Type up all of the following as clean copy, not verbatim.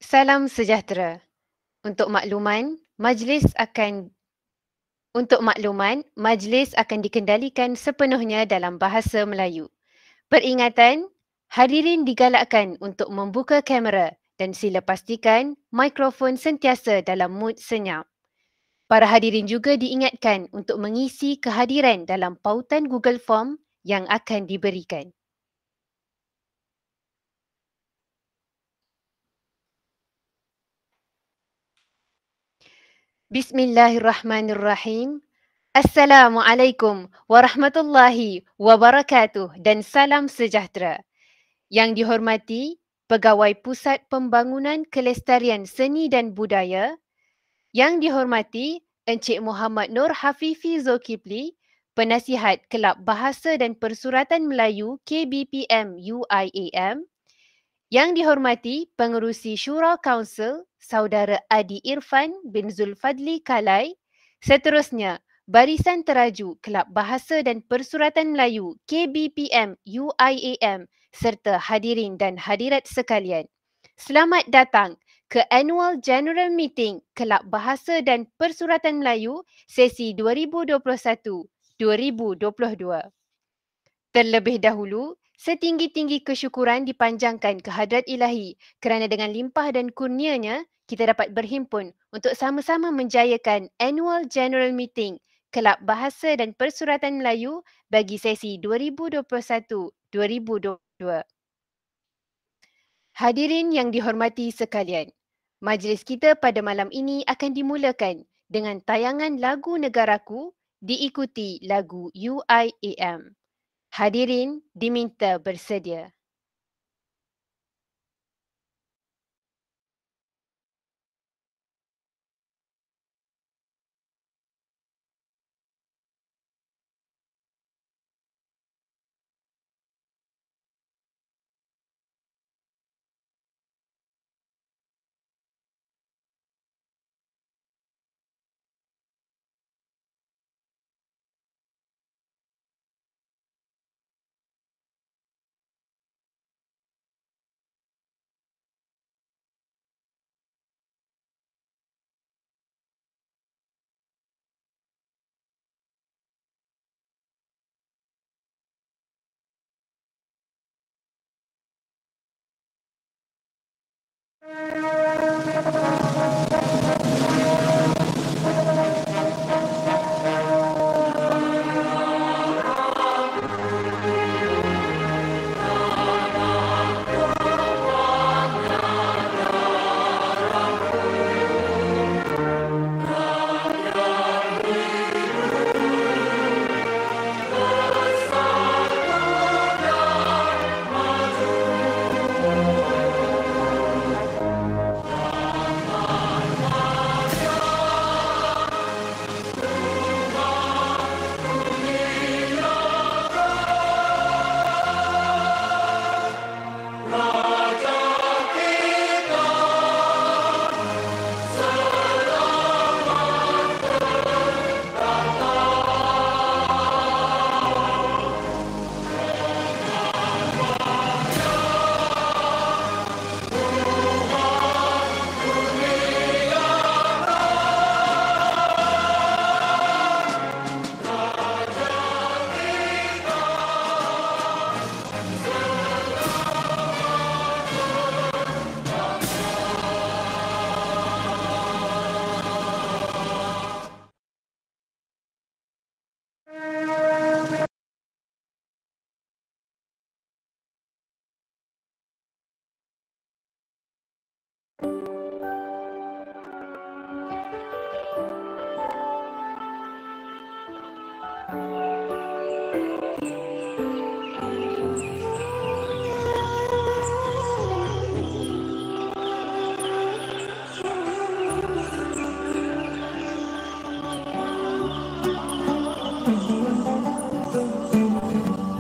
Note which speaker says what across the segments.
Speaker 1: Salam sejahtera. Untuk makluman, majlis akan dikendalikan sepenuhnya dalam bahasa Melayu. Peringatan, hadirin digalakkan untuk membuka kamera dan sila pastikan mikrofon sentiasa dalam mood senyap. Para hadirin juga diingatkan untuk mengisi kehadiran dalam pautan Google Form yang akan diberikan. Bismillahirrahmanirrahim. Assalamualaikum warahmatullahi wabarakatuh dan salam sejahtera. Yang dihormati Pegawai Pusat Pembangunan Kelestarian Seni dan Budaya, yang dihormati Encik Muhammad Nur Hafifi Zulkifli, Penasihat Kelab Bahasa dan Persuratan Melayu KBPM UIAM, yang dihormati Pengerusi Syura Kaunsil Saudara Adi Irfan bin Zulfadli Kalai, seterusnya Barisan Teraju Kelab Bahasa dan Persuratan Melayu KBPM UIAM serta hadirin dan hadirat sekalian. Selamat datang ke Annual General Meeting Kelab Bahasa dan Persuratan Melayu sesi 2021-2022. Terlebih dahulu, setinggi-tinggi kesyukuran dipanjangkan kehadrat Ilahi kerana dengan limpah dan kurnianya, kita dapat berhimpun untuk sama-sama menjayakan Annual General Meeting Kelab Bahasa dan Persuratan Melayu bagi sesi 2021-2022. Hadirin yang dihormati sekalian, majlis kita pada malam ini akan dimulakan dengan tayangan lagu Negaraku diikuti lagu UIAM. Hadirin diminta bersedia.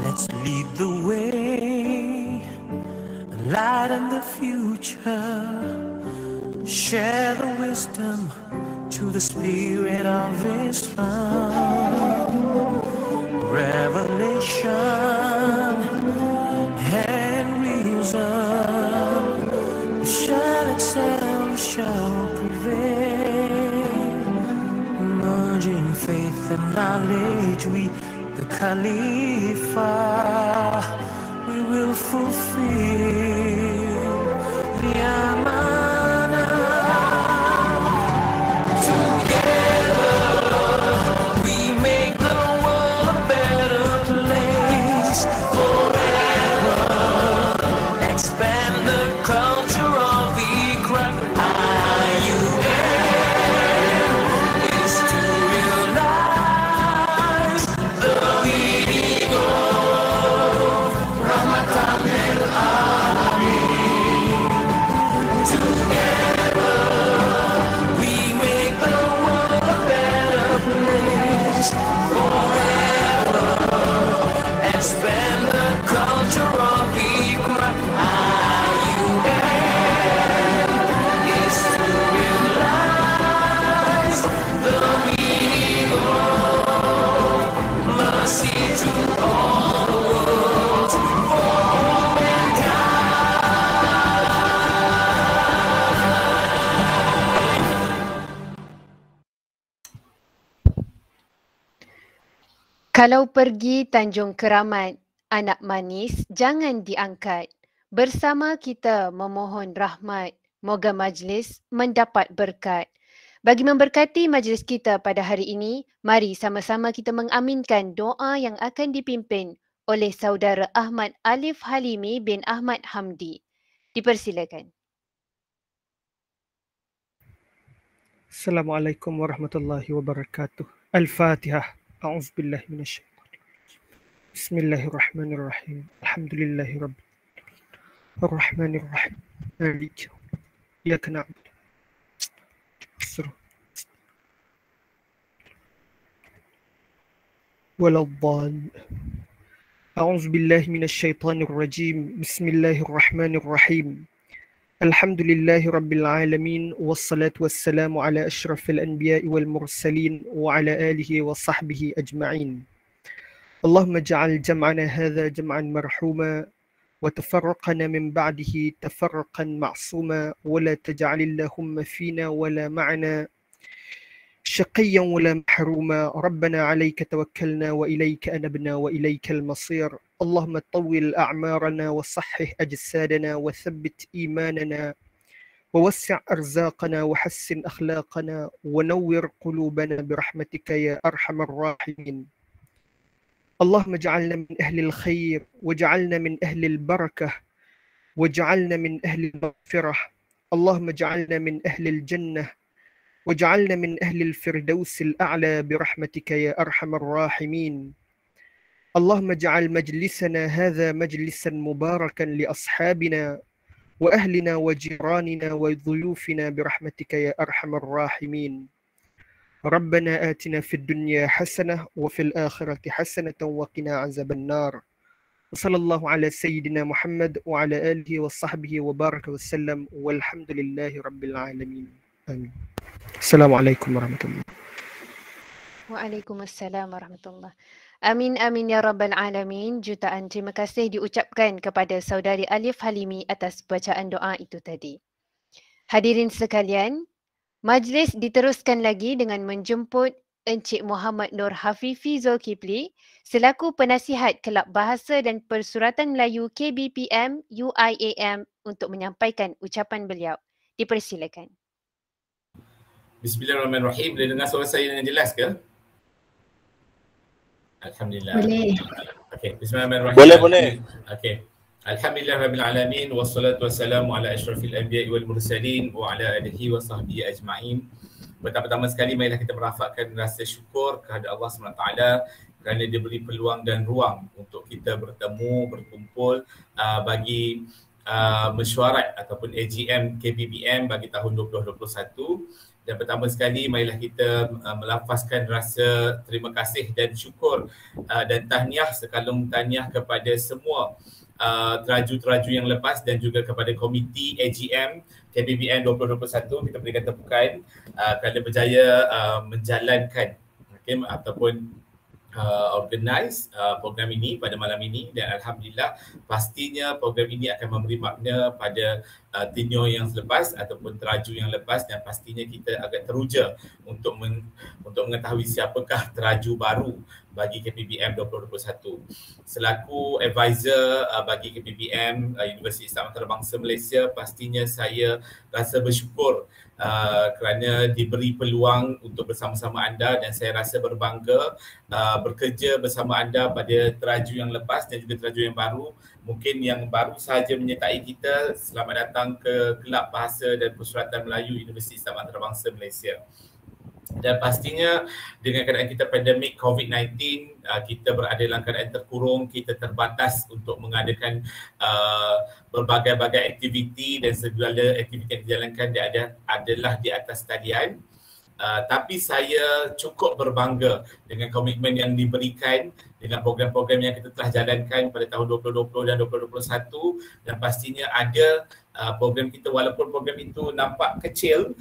Speaker 2: Let's lead the way, lighten the future, share the wisdom to the spirit of Islam. Revelation and reason shall excel. knowledge we, the Khalifa, we will fulfill the amanah. Together we make the world a better place forever. Expand the culture of Iqra. IUN is to realize the meaning of Ramadan al-Amin. Together we make the world a better place forever. Expand the culture of Iqra. IUN is to realize the meaning of mercy to all the world, for all
Speaker 1: Kalau pergi Tanjung Keramat, anak manis jangan diangkat. Bersama kita memohon rahmat, moga majlis mendapat berkat. Bagi memberkati majlis kita pada hari ini, mari sama-sama kita mengaminkan doa yang akan dipimpin oleh saudara Ahmad Alif Halimi bin Ahmad Hamdi. Dipersilakan.
Speaker 3: Assalamualaikum warahmatullahi wabarakatuh. Al-Fatihah. A'udzubillahi minasyaitonir rajim. Bismillahirrahmanirrahim. Alhamdulillahi rabbil alamin. Ar-Rahmanir Rahim. Maliki yaumiddin. Iyyaka na'budu waladdallin. A'udzubillahi minasyaitonir rajim. Bismillahirrahmanirrahim. Alhamdulillahi rabbil alamin, wassalatu wassalamu ala asyrafil anbiya'i wal mursalin wa ala alihi wa sahbihi ajma'in. Allahumma ja'al jam'ana hadha jam'an marhuma wa tafarraqana min ba'dihi tafarraqan ma'suma wa la taj'alillahumma fina wa la ma'ana shaqiyyan wa la mahruma. Rabbana 'alayka tawakkalna wa ilayka anabna wa ilaykal masir. اللهم طول أعمارنا وصحح أجسادنا وثبت إيماننا ووسع أرزاقنا وحسن أخلاقنا ونور قلوبنا برحمتك يا أرحم الراحمين. اللهم اجعلنا من أهل الخير واجعلنا من أهل البركة واجعلنا من أهل المغفرة. اللهم اجعلنا من أهل الجنة واجعلنا من أهل الفردوس الأعلى برحمتك يا أرحم الراحمين. اللهم اجعل مجلسنا هذا مجلسا مباركا لأصحابنا وأهلنا وجيراننا وضيوفنا برحمتك يا أرحم الراحمين. ربنا آتنا في الدنيا حسنة وفي الآخرة حسنة وقنا عذاب النار. وصلى الله على سيدنا محمد وعلى آله وصحبه وبارك وسلم والحمد لله رب العالمين. آمين. السلام عليكم ورحمة الله.
Speaker 1: Waalaikumsalam warahmatullahi. Amin amin ya rabbal alamin. Jutaan terima kasih diucapkan kepada saudari Alif Halimi atas bacaan doa itu tadi. Hadirin sekalian, majlis diteruskan lagi dengan menjemput Encik Muhammad Nur Hafifi Zulkifli selaku penasihat Kelab Bahasa dan Persuratan Melayu KBPM UIAM untuk menyampaikan ucapan beliau. Dipersilakan.
Speaker 4: Bismillahirrahmanirrahim. Boleh dengar suara saya dengan jelas ke? Alhamdulillah.
Speaker 1: Boleh.
Speaker 4: Okey, bismillahirrahmanirrahim.
Speaker 5: Boleh.
Speaker 4: Okey. Alhamdulillah rabbil alamin wassalatu wassalamu ala asyrafil anbiya'i wal mursalin wa ala alihi wa sahbihi ajma'in. Pertama-tama sekali marilah kita merafakkan rasa syukur kepada Allah SWT kerana dia beri peluang dan ruang untuk kita bertemu, berkumpul bagi mesyuarat ataupun AGM KBBM bagi tahun 2021. Dan pertama sekali marilah kita melafazkan rasa terima kasih dan syukur dan tahniah, sekalung tahniah kepada semua teraju-teraju yang lepas dan juga kepada komiti AGM KBBM 2021. Kita berikan tepukan kerana berjaya menjalankan ataupun organize program ini pada malam ini, dan Alhamdulillah pastinya program ini akan memberi makna pada tenure yang selepas ataupun teraju yang lepas, dan pastinya kita agak teruja untuk mengetahui siapakah teraju baru bagi KPBM 2021. Selaku advisor bagi KPBM Universiti Islam Antarabangsa Malaysia, pastinya saya rasa bersyukur kerana diberi peluang untuk bersama-sama anda, dan saya rasa berbangga bekerja bersama anda pada teraju yang lepas dan juga teraju yang baru. Mungkin yang baru sahaja menyertai kita, selamat datang ke Kelab Bahasa dan Persuratan Melayu Universiti Islam Antarabangsa Malaysia. Dan pastinya dengan keadaan kita pandemik COVID-19, kita berada dalam keadaan terkurung, kita terbatas untuk mengadakan berbagai-bagai aktiviti, dan segala aktiviti yang dijalankan adalah di atas talian. Tapi saya cukup berbangga dengan komitmen yang diberikan dengan program-program yang kita telah jalankan pada tahun 2020 dan 2021, dan pastinya ada program kita, walaupun program itu nampak kecil,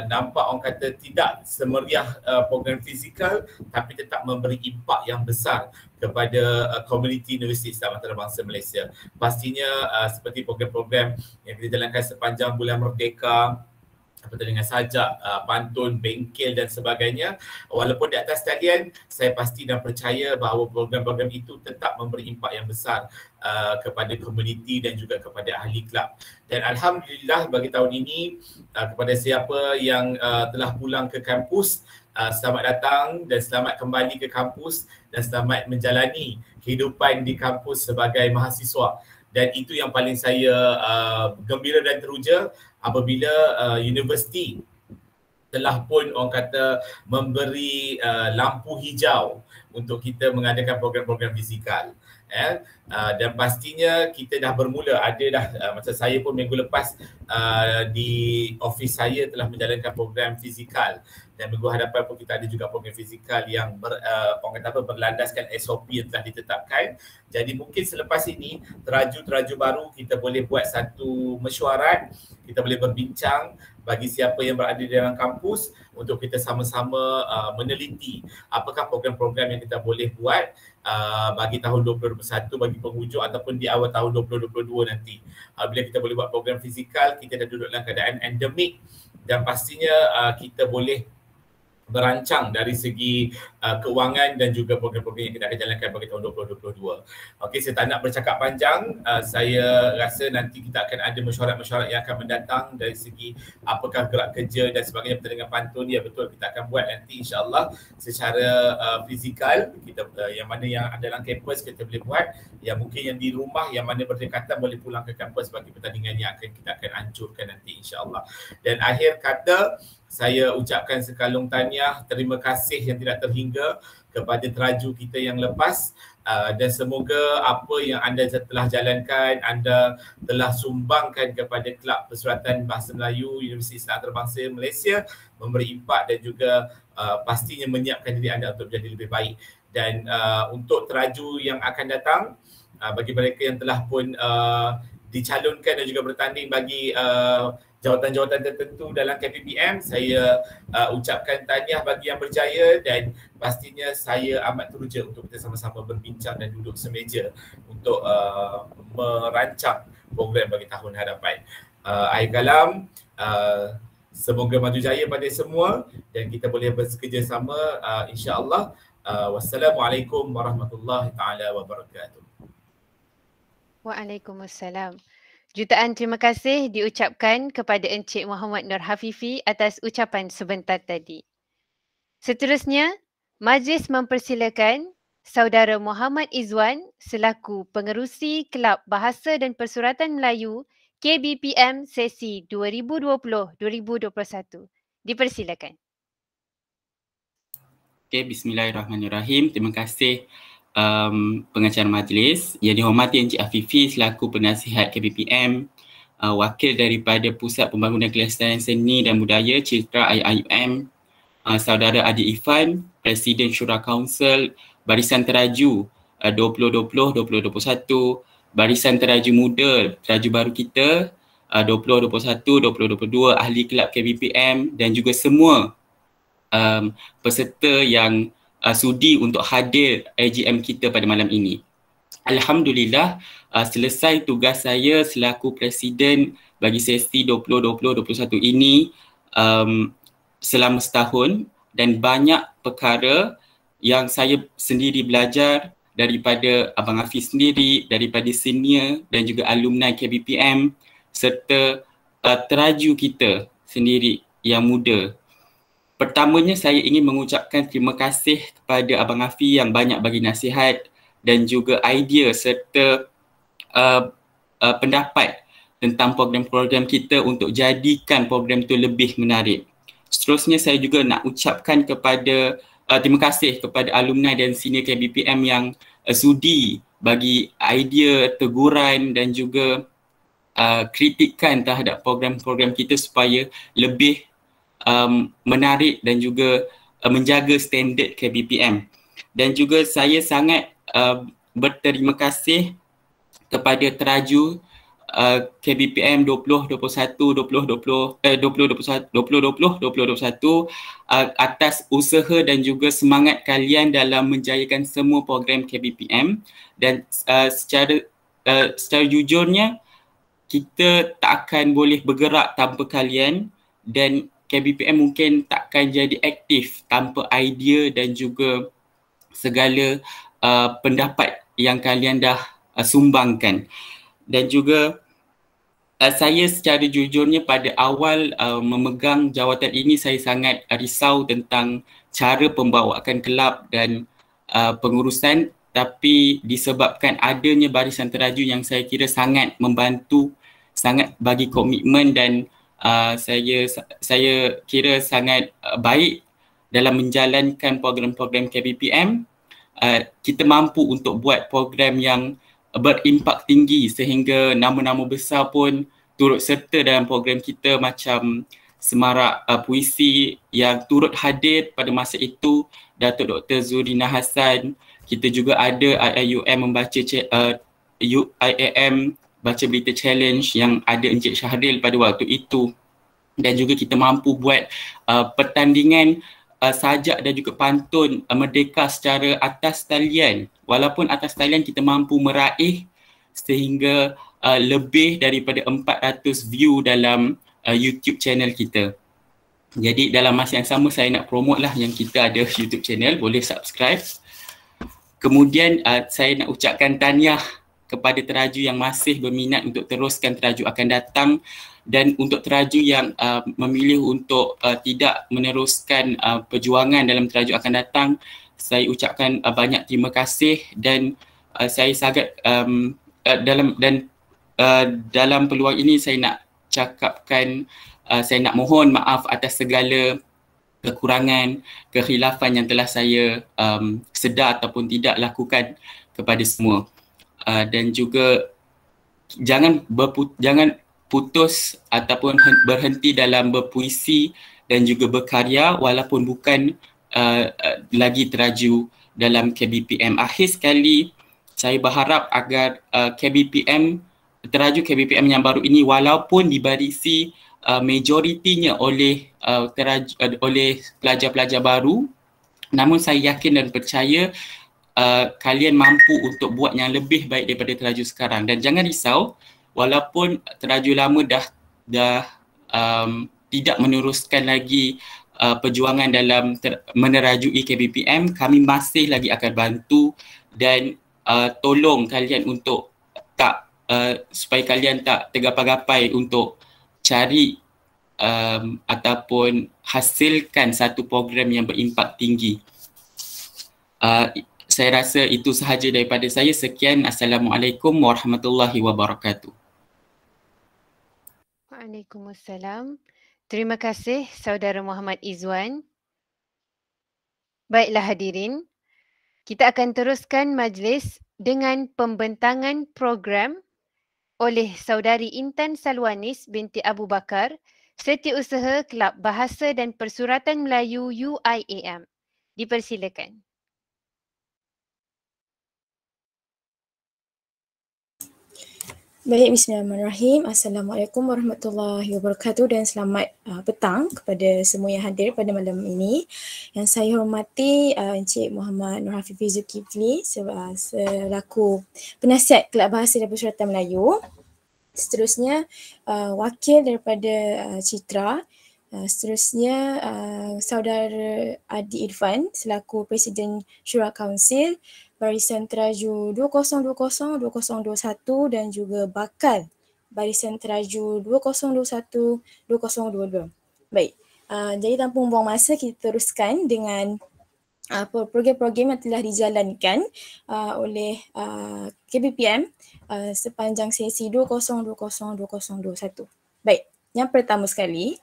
Speaker 4: nampak orang kata tidak semeriah program fizikal, tapi tetap memberi impak yang besar kepada komuniti Universiti Islam Antarabangsa Malaysia. Pastinya seperti program-program yang kita jalankan sepanjang bulan Merdeka, dengan sajak, pantun, bengkel dan sebagainya, walaupun di atas talian, saya pasti dan percaya bahawa program-program itu tetap memberi impak yang besar kepada komuniti dan juga kepada ahli kelab. Dan Alhamdulillah bagi tahun ini, kepada siapa yang telah pulang ke kampus, selamat datang dan selamat kembali ke kampus, dan selamat menjalani kehidupan di kampus sebagai mahasiswa. Dan itu yang paling saya gembira dan teruja apabila universiti telah pun orang kata memberi lampu hijau untuk kita mengadakan program-program fizikal. Dan pastinya kita dah bermula, macam saya pun minggu lepas di office saya telah menjalankan program fizikal, dan minggu hadapan pun kita ada juga program fizikal yang berlandaskan SOP yang telah ditetapkan. Jadi mungkin selepas ini teraju-teraju baru kita boleh buat satu mesyuarat, kita boleh berbincang bagi siapa yang berada di dalam kampus untuk kita sama-sama meneliti apakah program-program yang kita boleh buat bagi tahun 2021, bagi penghujung ataupun di awal tahun 2022 nanti. Bila kita boleh buat program fizikal, kita dah duduk dalam keadaan endemik, dan pastinya kita boleh berancang dari segi keuangan dan juga program-program yang kita akan jalankan bagi tahun 2022. Okey, saya tak nak bercakap panjang. Saya rasa nanti kita akan ada mesyuarat-mesyuarat yang akan mendatang dari segi apakah gerak kerja dan sebagainya berkaitan dengan pantun. Ya betul, kita akan buat nanti insya-Allah secara fizikal. Kita yang mana yang ada dalam kampus kita boleh buat, yang mungkin yang di rumah yang mana berdekatan boleh pulang ke kampus bagi pertandingan yang kita akan anjurkan nanti insya-Allah. Dan akhir kata, saya ucapkan sekalung tahniah, terima kasih yang tidak terhingga kepada teraju kita yang lepas, dan semoga apa yang anda telah jalankan, anda telah sumbangkan kepada Kelab Persuratan Bahasa Melayu Universiti Islam Antarabangsa Malaysia memberi impak dan juga pastinya menyiapkan diri anda untuk menjadi lebih baik. Dan untuk teraju yang akan datang, bagi mereka yang telah pun dicalonkan dan juga bertanding bagi jawatan-jawatan tertentu dalam KPBM, saya ucapkan tahniah bagi yang berjaya, dan pastinya saya amat teruja untuk kita sama-sama berbincang dan duduk semeja untuk merancang program bagi tahun hadapan. Akhir kalam, semoga maju jaya pada semua dan kita boleh bekerjasama insya-Allah. Wassalamualaikum warahmatullahi taala wabarakatuh.
Speaker 1: Waalaikumsalam. Jutaan terima kasih diucapkan kepada Encik Muhammad Nur Hafifi atas ucapan sebentar tadi. Seterusnya, majlis mempersilakan Saudara Muhammad Izwan selaku Pengerusi Kelab Bahasa dan Persuratan Melayu KBPM sesi 2020-2021. Dipersilakan.
Speaker 5: Okay, bismillahirrahmanirrahim. Terima kasih pengacara majlis. Yang dihormati Encik Afifi selaku penasihat KBPM, wakil daripada Pusat Pembangunan Kelestarian Seni dan Budaya Citra IIUM, Saudara Adi Ifan, Presiden Syura Kaunsil, Barisan Teraju 2020-2021, Barisan Teraju Muda, teraju baru kita 2021-2022, ahli kelab KBPM dan juga semua peserta yang sudi untuk hadir AGM kita pada malam ini. Alhamdulillah, selesai tugas saya selaku Presiden bagi sesi 2020-2021 ini selama setahun, dan banyak perkara yang saya sendiri belajar daripada Abang Hafiz sendiri, daripada senior dan juga alumni KBPM serta teraju kita sendiri yang muda. Pertamanya saya ingin mengucapkan terima kasih kepada Abang Hafiz yang banyak bagi nasihat dan juga idea serta pendapat tentang program-program kita untuk jadikan program itu lebih menarik. Seterusnya saya juga nak ucapkan kepada terima kasih kepada alumni dan senior KBPM yang sudi bagi idea, teguran dan juga kritikan terhadap program-program kita supaya lebih menarik dan juga menjaga standard KBPM. Dan juga saya sangat berterima kasih kepada teraju KBPM 2020 atas usaha dan juga semangat kalian dalam menjayakan semua program KBPM, dan secara jujurnya kita tak akan boleh bergerak tanpa kalian, dan KBPM mungkin takkan jadi aktif tanpa idea dan juga segala pendapat yang kalian dah sumbangkan. Dan juga saya secara jujurnya pada awal memegang jawatan ini saya sangat risau tentang cara pembawaan kelab dan pengurusan, tapi disebabkan adanya barisan teraju yang saya kira sangat membantu, sangat bagi komitmen, dan saya kira sangat baik dalam menjalankan program-program KBPM. Kita mampu untuk buat program yang berimpak tinggi sehingga nama-nama besar pun turut serta dalam program kita, macam Semarak Puisi yang turut hadir pada masa itu, Datuk Dr. Zurina Hassan. Kita juga ada IIUM membaca IAM Baca Berita Challenge yang ada Encik Syahril pada waktu itu. Dan juga kita mampu buat pertandingan sajak dan juga pantun merdeka secara atas talian. Walaupun atas talian kita mampu meraih sehingga lebih daripada 400 view dalam YouTube channel kita. Jadi dalam masa yang sama saya nak promote lah yang kita ada YouTube channel, boleh subscribe. Kemudian saya nak ucapkan tahniah kepada teraju yang masih berminat untuk teruskan teraju akan datang, dan untuk teraju yang memilih untuk tidak meneruskan perjuangan dalam teraju akan datang, saya ucapkan banyak terima kasih, dan saya sangat dalam peluang ini saya nak cakapkan, saya nak mohon maaf atas segala kekurangan, kekhilafan yang telah saya sedar ataupun tidak lakukan kepada semua. Dan juga jangan putus ataupun berhenti dalam berpuisi dan juga berkarya walaupun bukan lagi teraju dalam KBPM. Akhir sekali saya berharap agar teraju KBPM yang baru ini walaupun dibarisi majoritinya oleh pelajar-pelajar baru, namun saya yakin dan percaya kalian mampu untuk buat yang lebih baik daripada teraju sekarang. Dan jangan risau, walaupun teraju lama dah tidak meneruskan lagi perjuangan dalam menerajui KBPM, kami masih lagi akan bantu dan tolong kalian untuk supaya kalian tak tergapai-gapai untuk cari ataupun hasilkan satu program yang berimpak tinggi. Saya rasa itu sahaja daripada saya. Sekian. Assalamualaikum warahmatullahi wabarakatuh.
Speaker 1: Waalaikumsalam. Terima kasih Saudara Muhammad Izwan. Baiklah hadirin, kita akan teruskan majlis dengan pembentangan program oleh Saudari Intan Salwanis binti Abu Bakar, Setiausaha Kelab Bahasa dan Persuratan Melayu UIAM. Dipersilakan.
Speaker 6: Baik, bismillahirrahmanirrahim. Assalamualaikum warahmatullahi wabarakatuh dan selamat petang kepada semua yang hadir pada malam ini. Yang saya hormati Encik Muhammad Nur Hafifi Zulkifli selaku penasihat Kelab Bahasa dan Persuratan Melayu. Seterusnya wakil daripada Citra. Seterusnya saudara Adi Irfan selaku Presiden Syura Kaunsil Barisan Teraju 2020, 2021 dan juga bakal Barisan Teraju 2021, 2022. Baik, jadi tanpa membuang masa kita teruskan dengan program-program yang telah dijalankan oleh KBPM sepanjang sesi 2020-2021. Baik, yang pertama sekali,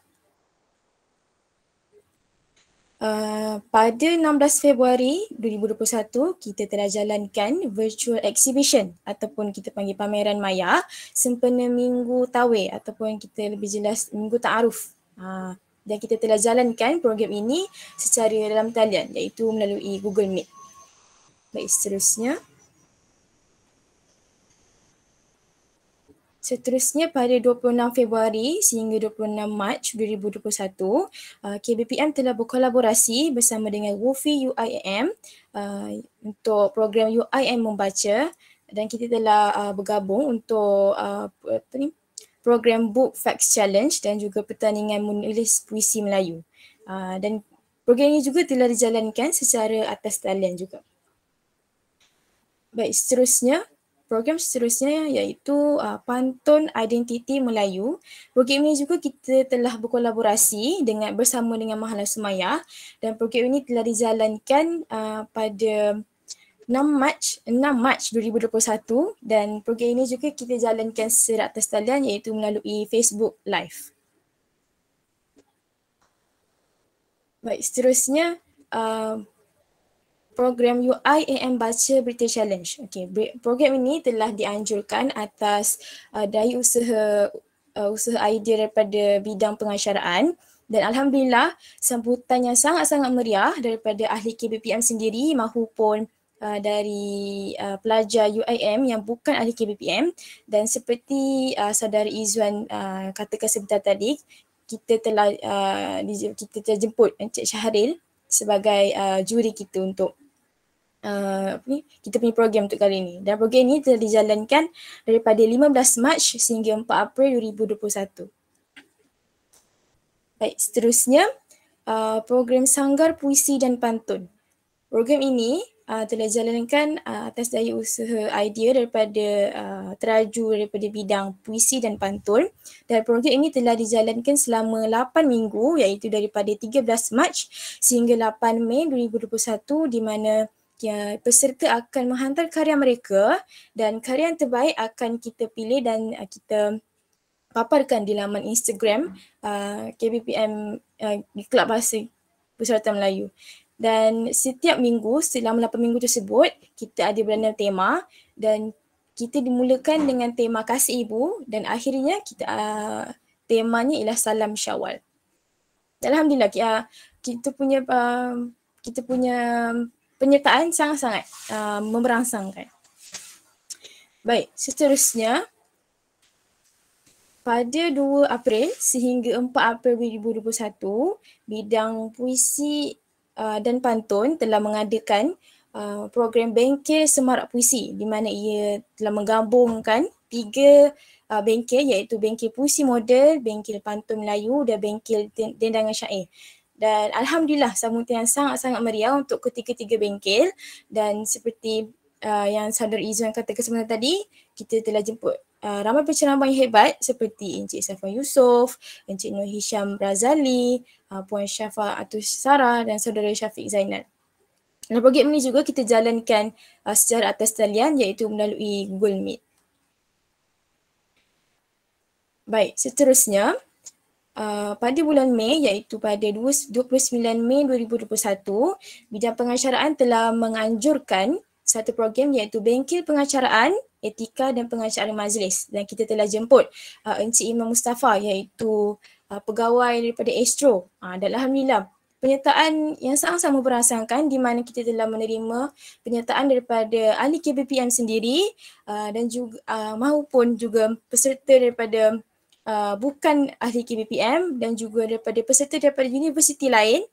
Speaker 6: pada 16 Februari 2021, kita telah jalankan virtual exhibition ataupun kita panggil pameran maya sempena Minggu Tawe ataupun kita lebih jelas Minggu Ta'aruf. Dan kita telah jalankan program ini secara dalam talian iaitu melalui Google Meet. Baik, Seterusnya pada 26 Februari sehingga 26 Mac 2021, KBPM telah berkolaborasi bersama dengan WUFI UIM untuk program UIM Membaca dan kita telah bergabung untuk program Book Facts Challenge dan juga pertandingan menulis puisi Melayu. Dan program ini juga telah dijalankan secara atas talian juga. Baik, program seterusnya iaitu Pantun Identiti Melayu. Program ini juga kita telah berkolaborasi bersama dengan Mahalan Sumayah dan program ini telah dijalankan pada 6 Mac 2021 dan program ini juga kita jalankan secara atas talian iaitu melalui Facebook Live. Baik, seterusnya program UIAM Baca Berita Challenge. Okey, program ini telah dianjurkan atas daya usaha idea daripada bidang pengacaraan dan alhamdulillah sambutan yang sangat-sangat meriah daripada ahli KBPM sendiri maupun dari pelajar UIM yang bukan ahli KBPM dan seperti saudara Izzuan katakan sebentar tadi, kita telah jemput Encik Syahril sebagai juri kita untuk kita punya program untuk kali ini. Dan program ini telah dijalankan daripada 15 Mac sehingga 4 April 2021. Baik, seterusnya program Sanggar Puisi dan Pantun. Program ini telah dijalankan atas daya usaha idea daripada teraju daripada bidang puisi dan pantun dan program ini telah dijalankan selama 8 minggu iaitu daripada 13 Mac sehingga 8 Mei 2021 di mana peserta akan menghantar karya mereka dan karya yang terbaik akan kita pilih dan kita paparkan di laman Instagram KBPM Kelab Bahasa Persuratan Melayu. Dan setiap minggu selama 8 minggu tersebut kita ada beranda tema dan kita dimulakan dengan tema kasih ibu dan akhirnya kita temanya ialah Salam Syawal. Alhamdulillah kita punya penyertaan sangat-sangat memberangsangkan. Baik, seterusnya pada 2 April sehingga 4 April 2021, bidang puisi dan pantun telah mengadakan program Bengkel Semarak Puisi di mana ia telah menggabungkan 3 bengkel iaitu Bengkel Puisi Model, Bengkel Pantun Melayu dan Bengkel Dendangan Syair. Dan alhamdulillah sambutan yang sangat-sangat meriah untuk ketiga-tiga bengkel dan seperti yang saudara Izzuan katakan sebentar tadi, kita telah jemput ramai penceramah yang hebat seperti Encik Safwan Yusof, Encik Nur Hisham Razali, Puan Syafa Atus Sarah dan saudara Syafiq Zainal. Dan program ini juga kita jalankan secara atas talian iaitu melalui Google Meet. Baik, seterusnya pada bulan Mei iaitu pada 29 Mei 2021, bidang pengacaraan telah menganjurkan satu program iaitu Bengkel Pengacaraan, Etika dan Pengacaraan Majlis dan kita telah jemput Encik Imam Mustafa iaitu pegawai daripada Astro dan alhamdulillah penyertaan yang sangat-sangat merangsangkan di mana kita telah menerima penyertaan daripada ahli KBPM sendiri dan juga maupun juga peserta daripada bukan ahli KBPM dan juga daripada peserta daripada universiti lain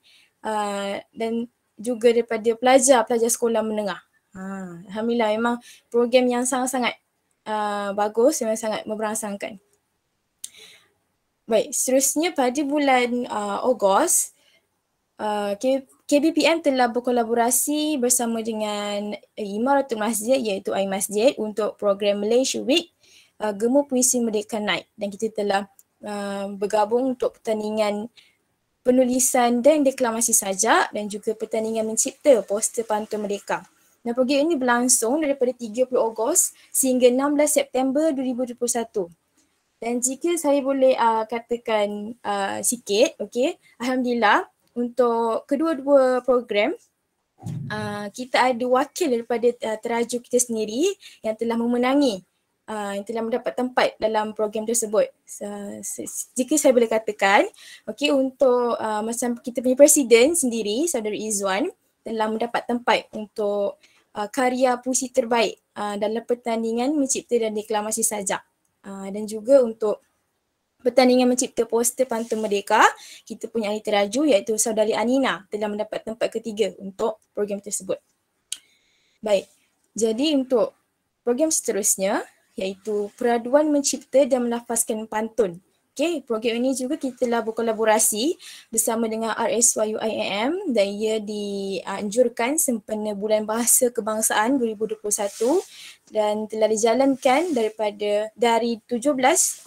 Speaker 6: dan juga daripada pelajar-pelajar sekolah menengah. Alhamdulillah, memang program yang sangat-sangat bagus, memang sangat merangsangkan. Baik, seterusnya pada bulan Ogos, KBPM telah berkolaborasi bersama dengan Imaratul Masjid iaitu iMasjid untuk program Malaysia Week Gemuk Puisi Merdeka Night, dan kita telah bergabung untuk pertandingan penulisan dan deklamasi sajak dan juga pertandingan mencipta poster pantun merdeka. Dan program ini berlangsung daripada 30 Ogos sehingga 16 September 2021. Dan jika saya boleh katakan sikit, Alhamdulillah untuk kedua-dua program kita ada wakil daripada teraju kita sendiri yang telah memenangi, yang telah mendapat tempat dalam program tersebut. Jika saya boleh katakan, untuk macam kita punya presiden sendiri, Saudara Izzuan, telah mendapat tempat untuk karya puisi terbaik dalam pertandingan mencipta dan deklamasi sajak. Dan juga untuk pertandingan mencipta poster pantun merdeka, kita punya ahli teraju iaitu Saudari Anina telah mendapat tempat ketiga untuk program tersebut. Baik, jadi untuk program seterusnya iaitu peraduan mencipta dan melafazkan pantun. Program ini juga kita telah berkolaborasi bersama dengan RSYUIAM dan ia dianjurkan sempena Bulan Bahasa Kebangsaan 2021 dan telah dijalankan dari 17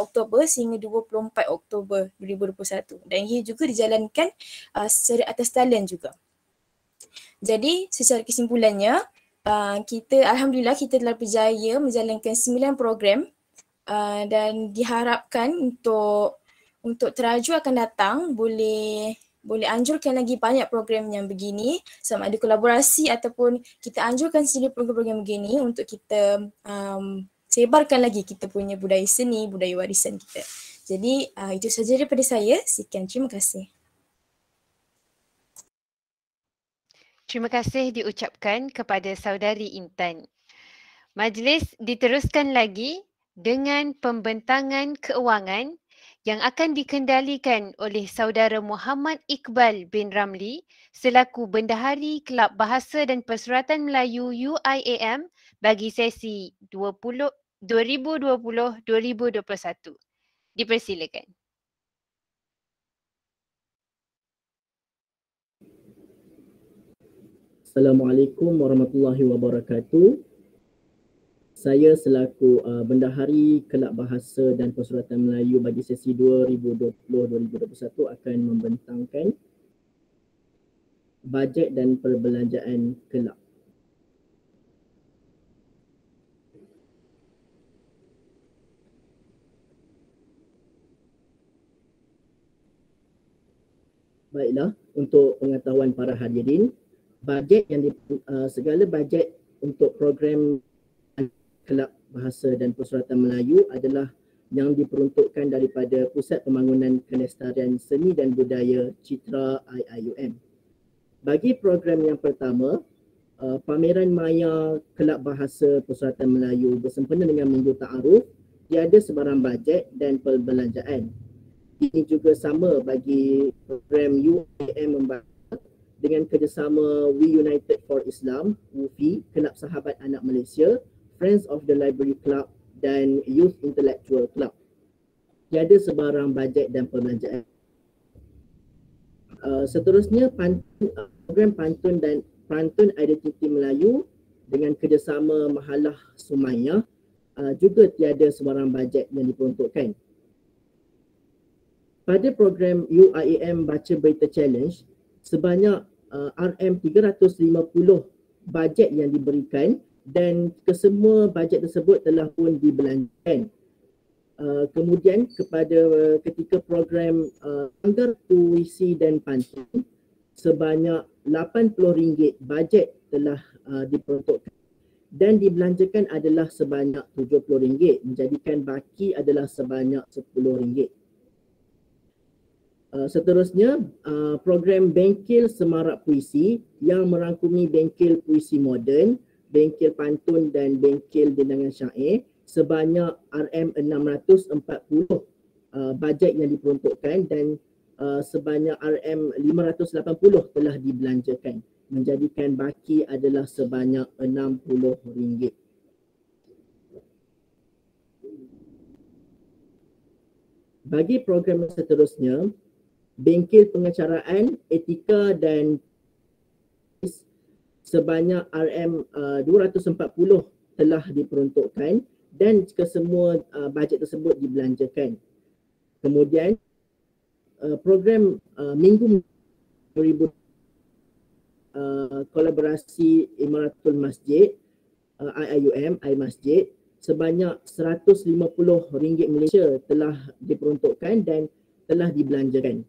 Speaker 6: Oktober sehingga 24 Oktober 2021 dan ia juga dijalankan secara atas talian juga. Jadi secara kesimpulannya, Alhamdulillah kita telah berjaya menjalankan 9 program dan diharapkan untuk teraju akan datang boleh anjurkan lagi banyak program yang begini, sama ada kolaborasi ataupun kita anjurkan sendiri program-program begini untuk kita sebarkan lagi kita punya budaya seni, budaya warisan kita. Jadi itu sahaja daripada saya. Sekian, terima kasih.
Speaker 1: Terima kasih diucapkan kepada Saudari Intan. Majlis diteruskan lagi dengan pembentangan keuangan yang akan dikendalikan oleh Saudara Muhammad Iqbal bin Ramli selaku Bendahari Kelab Bahasa dan Persuratan Melayu UIAM bagi sesi 2020-2021. Dipersilakan.
Speaker 7: Assalamualaikum warahmatullahi wabarakatuh. Saya selaku Bendahari Kelab Bahasa dan Persuratan Melayu bagi sesi 2020-2021 akan membentangkan bajet dan perbelanjaan kelab. Baiklah, untuk pengetahuan para hadirin, bajet yang segala bajet untuk program Kelab Bahasa dan Persuratan Melayu adalah yang diperuntukkan daripada Pusat Pembangunan Kelestarian Seni dan Budaya Citra IIUM. Bagi program yang pertama, pameran maya Kelab Bahasa Persuratan Melayu bersempena dengan Minggu Ta'aruf, tiada sebarang bajet dan perbelanjaan. Ini juga sama bagi program UIAM Membaca dengan kerjasama We United for Islam, WUFI, Kelab Sahabat Anak Malaysia, Friends of the Library Club dan Youth Intellectual Club. Tiada sebarang bajet dan perbelanjaan. Seterusnya, program pantun dan pantun identiti Melayu dengan kerjasama Mahalah Sumayyah juga tiada sebarang bajet yang diperuntukkan. Pada program UIAM Baca Berita Challenge, sebanyak RM350 bajet yang diberikan dan kesemua bajet tersebut telah pun dibelanjakan. Kemudian ketika program Sanggar Puisi dan Pantun, sebanyak RM80 bajet telah diperuntukkan dan dibelanjakan adalah sebanyak RM70, menjadikan baki adalah sebanyak RM10. Seterusnya, program Bengkel Semarak Puisi yang merangkumi bengkel puisi moden, bengkel pantun dan bengkel jenangan syair sebanyak RM640 bajet yang diperuntukkan dan sebanyak RM580 telah dibelanjakan, menjadikan baki adalah sebanyak RM60. Bagi program seterusnya, bengkel pengacaraan, etika dan sebanyak RM240 telah diperuntukkan dan kesemua bajet tersebut dibelanjakan. Kemudian program Minggu 2000 kolaborasi Imaratul Masjid IIUM iMasjid sebanyak RM150 Malaysia telah diperuntukkan dan telah dibelanjakan.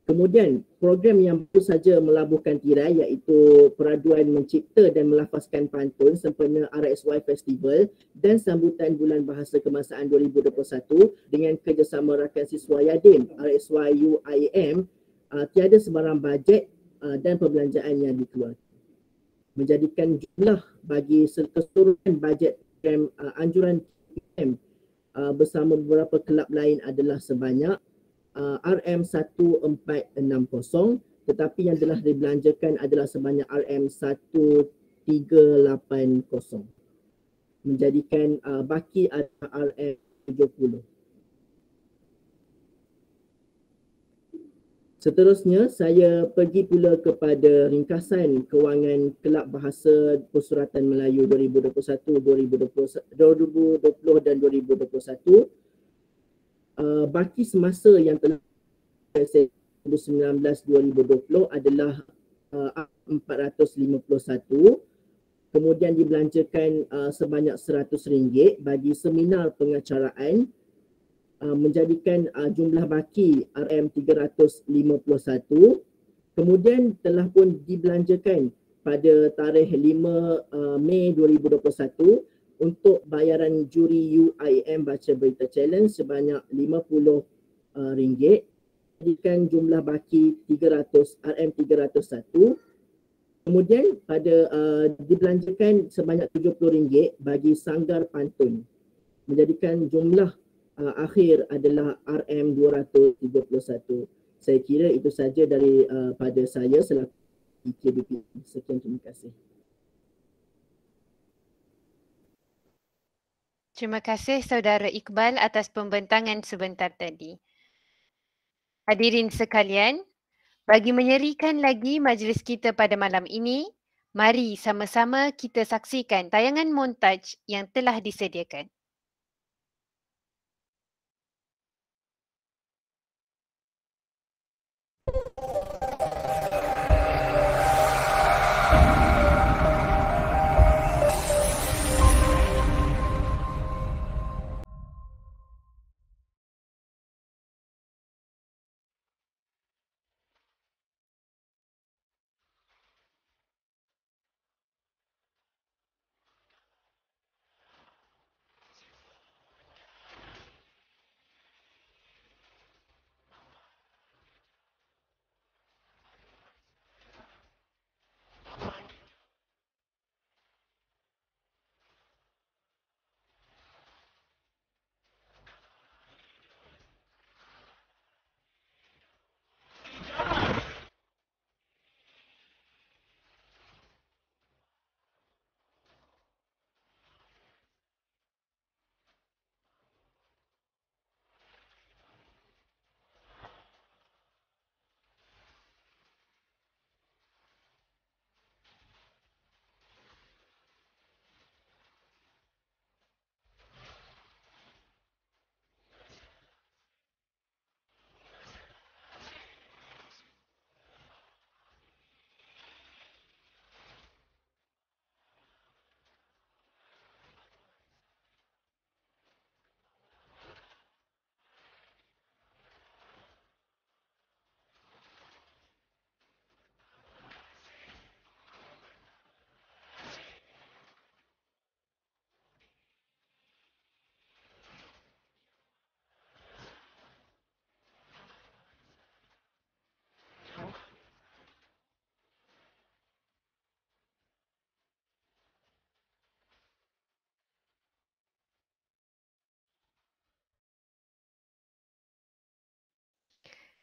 Speaker 7: Kemudian program yang baru saja melabuhkan tirai iaitu peraduan mencipta dan melafazkan pantun sempena RSY Festival dan sambutan Bulan Bahasa Kebangsaan 2021 dengan kerjasama rakan siswa Yadim RSY UIM, tiada sebarang bajet dan perbelanjaan yang dikeluarkan, menjadikan jumlah bagi keseluruhan bajet program anjuran KPM bersama beberapa kelab lain adalah sebanyak RM1460, tetapi yang telah dibelanjakan adalah sebanyak RM1380, menjadikan baki adalah RM70. Seterusnya, saya pergi pula kepada ringkasan kewangan Kelab Bahasa Persuratan Melayu 2020 dan 2021. Baki semasa yang telah 2019-2020 adalah RM451, kemudian dibelanjakan sebanyak RM100 bagi seminar pengacaraan, menjadikan jumlah baki RM351. Kemudian telah pun dibelanjakan pada tarikh 5 Mei 2021 untuk bayaran juri UIM Baca Berita Challenge sebanyak RM50, menjadikan jumlah baki RM301. Kemudian dibelanjakan sebanyak RM70 bagi Sanggar Pantun, menjadikan jumlah akhir adalah RM231. Saya kira itu saja pada saya selaku KBP. Sekian, terima kasih.
Speaker 1: Terima kasih Saudara Iqbal atas pembentangan sebentar tadi. Hadirin sekalian, bagi menyerikan lagi majlis kita pada malam ini, mari sama-sama kita saksikan tayangan montaj yang telah disediakan.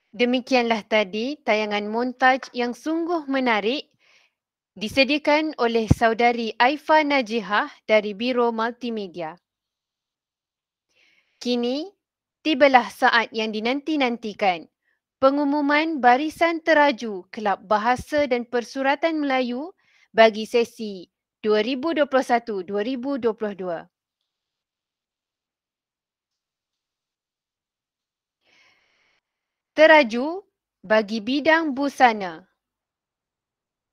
Speaker 1: Demikianlah tadi tayangan montaj yang sungguh menarik disediakan oleh saudari Aifa Najihah dari Biro Multimedia. Kini, tibalah saat yang dinanti-nantikan. Pengumuman barisan teraju Kelab Bahasa dan Persuratan Melayu bagi sesi 2021-2022. Teraju bagi bidang busana,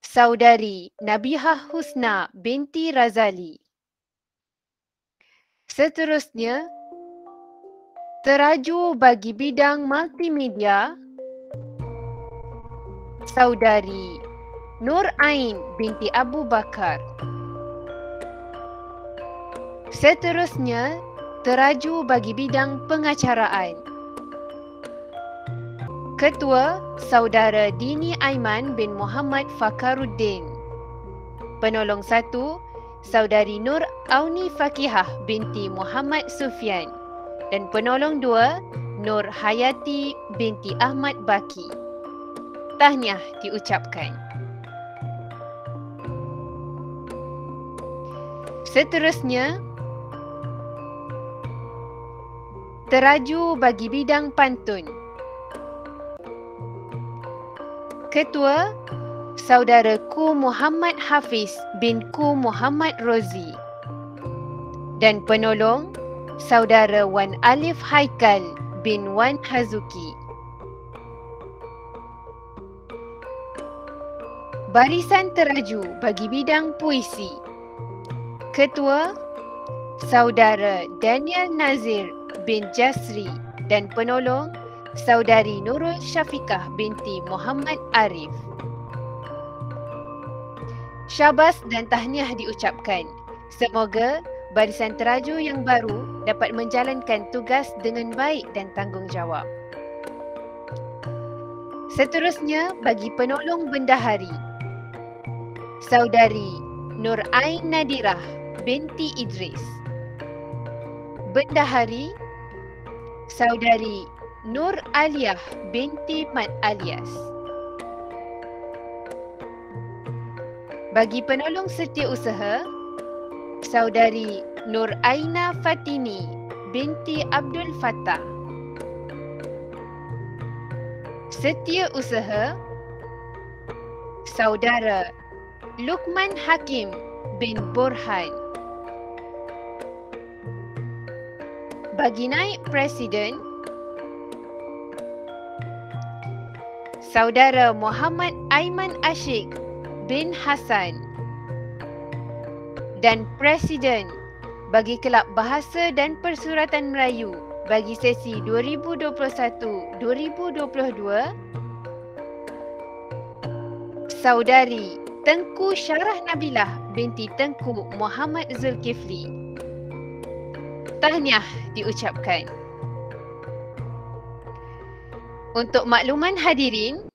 Speaker 1: Saudari Nabihah Husna binti Razali. Seterusnya, teraju bagi bidang multimedia, Saudari Nur Ain binti Abu Bakar. Seterusnya, teraju bagi bidang pengacaraan, Ketua Saudara Dini Aiman bin Muhammad Fakaruddin. Penolong 1, Saudari Nur Auni Fakihah binti Muhammad Sufyan. Dan penolong 2, Nur Hayati binti Ahmad Baki. Tahniah diucapkan. Seterusnya, teraju bagi bidang pantun, Ketua Saudara Ku Muhammad Hafiz bin Ku Muhammad Rozi. Dan penolong Saudara Wan Alif Haikal bin Wan Hazuki. Barisan teraju bagi bidang puisi, Ketua Saudara Daniel Nazir bin Jasri dan penolong Saudari Nurul Syafiqah binti Muhammad Arif. Syabas dan tahniah diucapkan. Semoga barisan teraju yang baru dapat menjalankan tugas dengan baik dan tanggungjawab. Seterusnya bagi penolong bendahari, Saudari Nur Ain Nadirah binti Idris. Bendahari Saudari Nur Aliyah binti Mat Alias. Bagi penolong setiausaha, Saudari Nur Aina Fatini binti Abdul Fattah. Setiausaha, Saudara Lukman Hakim bin Burhan. Bagi naib Presiden, Saudara Muhammad Aiman Ashik bin Hassan. Dan Presiden bagi Kelab Bahasa dan Persuratan Melayu bagi sesi 2021-2022, Saudari Tengku Syarah Nabilah binti Tengku Muhammad Zulkifli. Tahniah diucapkan. Untuk makluman hadirin,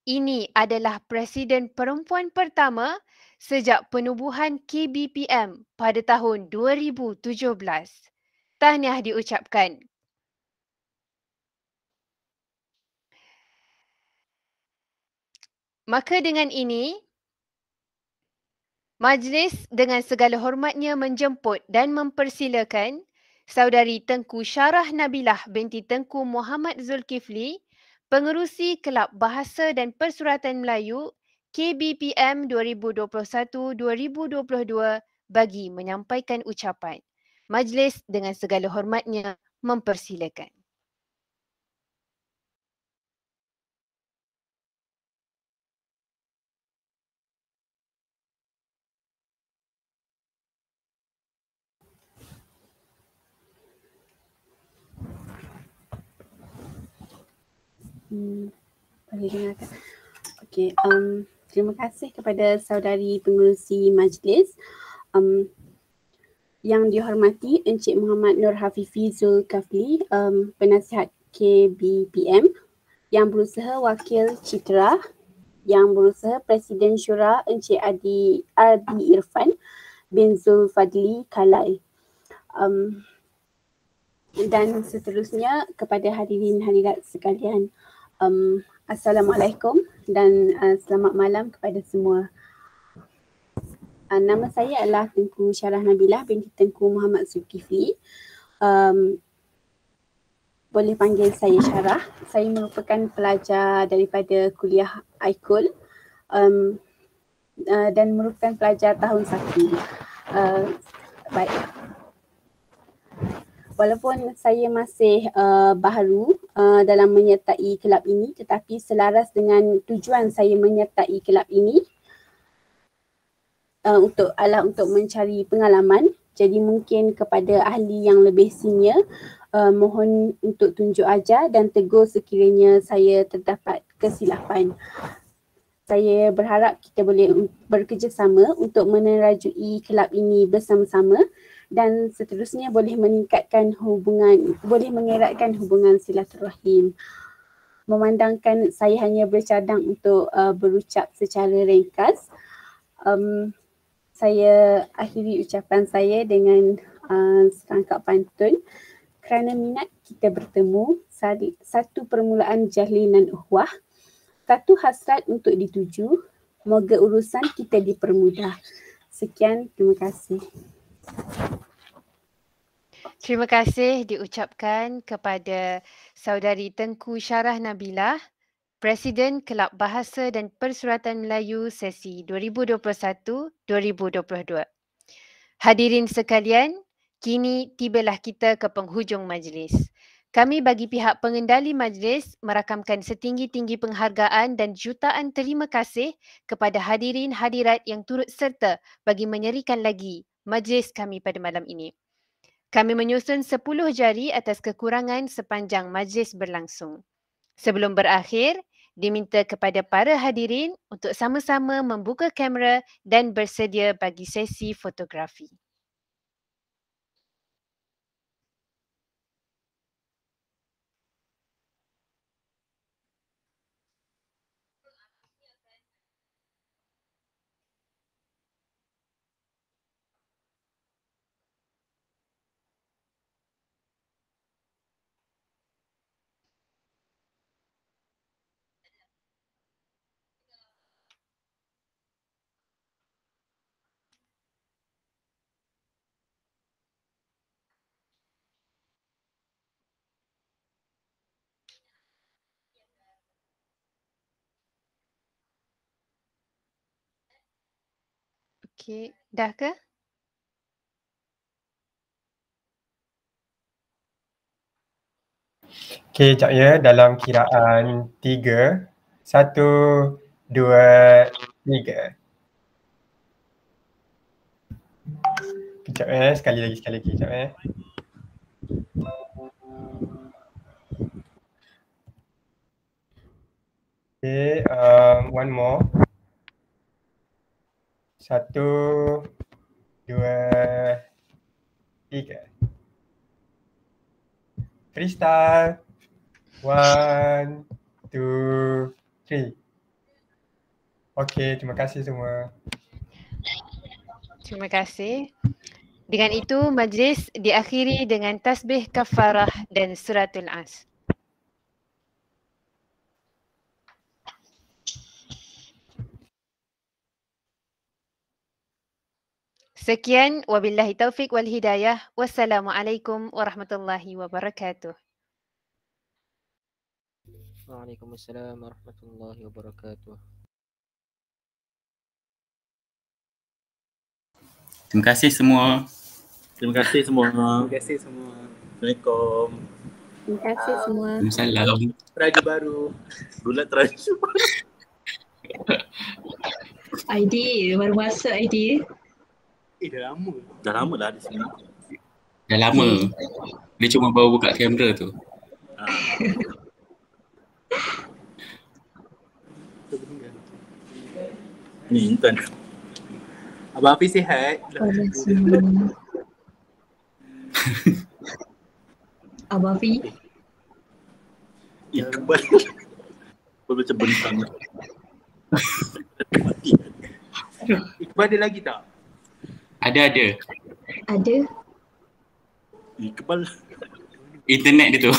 Speaker 1: ini adalah Presiden perempuan pertama sejak penubuhan KBPM pada tahun 2017. Tahniah diucapkan. Maka dengan ini, majlis dengan segala hormatnya menjemput dan mempersilakan Saudari Tengku Syarah Nabilah binti Tengku Muhammad Zulkifli, Pengerusi Kelab Bahasa dan Persuratan Melayu KBPM 2021-2022 bagi menyampaikan ucapan. Majlis dengan segala hormatnya mempersilakan.
Speaker 8: Boleh dengarkan. Okey, terima kasih kepada saudari pengerusi majlis. Yang dihormati Encik Muhammad Nur Hafifi Zulkifli, penasihat KBPM, yang berusaha wakil Citra, yang berusaha Presiden Syura Encik Ardi Irfan bin Zulfadli Kalai. Dan seterusnya kepada hadirin hadirat sekalian, Assalamualaikum dan selamat malam kepada semua. Nama saya adalah Tengku Syarah Nabilah binti Tengku Muhammad Zulkifli. Boleh panggil saya Syarah. Saya merupakan pelajar daripada kuliah IKUL dan merupakan pelajar tahun 1. Baik. Walaupun saya masih baharu dalam menyertai kelab ini, tetapi selaras dengan tujuan saya menyertai kelab ini untuk mencari pengalaman. Jadi mungkin kepada ahli yang lebih senior, mohon untuk tunjuk ajar dan tegur sekiranya saya terdapat kesilapan. Saya berharap kita boleh bekerjasama untuk menerajui kelab ini bersama-sama dan seterusnya boleh meningkatkan hubungan, boleh mengeratkan hubungan silaturahim. Memandangkan saya hanya bercadang untuk berucap secara ringkas, saya akhiri ucapan saya dengan serangkap pantun. Kerana minat kita bertemu, satu permulaan jalinan ukhuwah, satu hasrat untuk dituju, moga urusan kita dipermudah. Sekian, terima kasih.
Speaker 1: Terima kasih diucapkan kepada Saudari Tengku Syarah Nabilah, Presiden Kelab Bahasa dan Persuratan Melayu sesi 2021-2022. Hadirin sekalian, kini tibalah kita ke penghujung majlis. Kami bagi pihak pengendali majlis merakamkan setinggi-tinggi penghargaan dan jutaan terima kasih kepada hadirin hadirat yang turut serta bagi menyerikan lagi majlis kami pada malam ini. Kami menyusun 10 jari atas kekurangan sepanjang majlis berlangsung. Sebelum berakhir, diminta kepada para hadirin untuk sama-sama membuka kamera dan bersedia bagi sesi fotografi. Okey, dah ke?
Speaker 9: Okey, sekejap ya. Dalam kiraan 3, 1, 2, 3. Kejap sekali lagi, kejap Okay, one more. 1, 2, 3. Freestyle. 1, 2, 3. Okey, terima kasih semua.
Speaker 1: Terima kasih. Dengan itu, majlis diakhiri dengan tasbih kafarah dan suratul As. Sekian, wabillahi taufiq wal hidayah. Wassalamualaikum warahmatullahi wabarakatuh.
Speaker 10: Waalaikumsalam warahmatullahi wabarakatuh.
Speaker 5: Terima kasih semua.
Speaker 11: Terima kasih semua.
Speaker 12: Terima kasih semua.
Speaker 11: Assalamualaikum.
Speaker 8: Terima kasih semua.
Speaker 5: Waalaikumsalam.
Speaker 11: Raja baru. Bulat raja baru.
Speaker 13: ID, baru masuk ID.
Speaker 11: Dah lama. Dah lama lah di sini.
Speaker 5: Dah lama. Dia cuma baru buka kamera tu.
Speaker 11: Ni intern. Abang Hafiz sihat?
Speaker 13: Abang Hafiz?
Speaker 11: Iqbal. Iqbal macam bentang. Iqbal ada lagi tak?
Speaker 5: Ada.
Speaker 13: Ada.
Speaker 11: Iqbal.
Speaker 5: internet dia tu.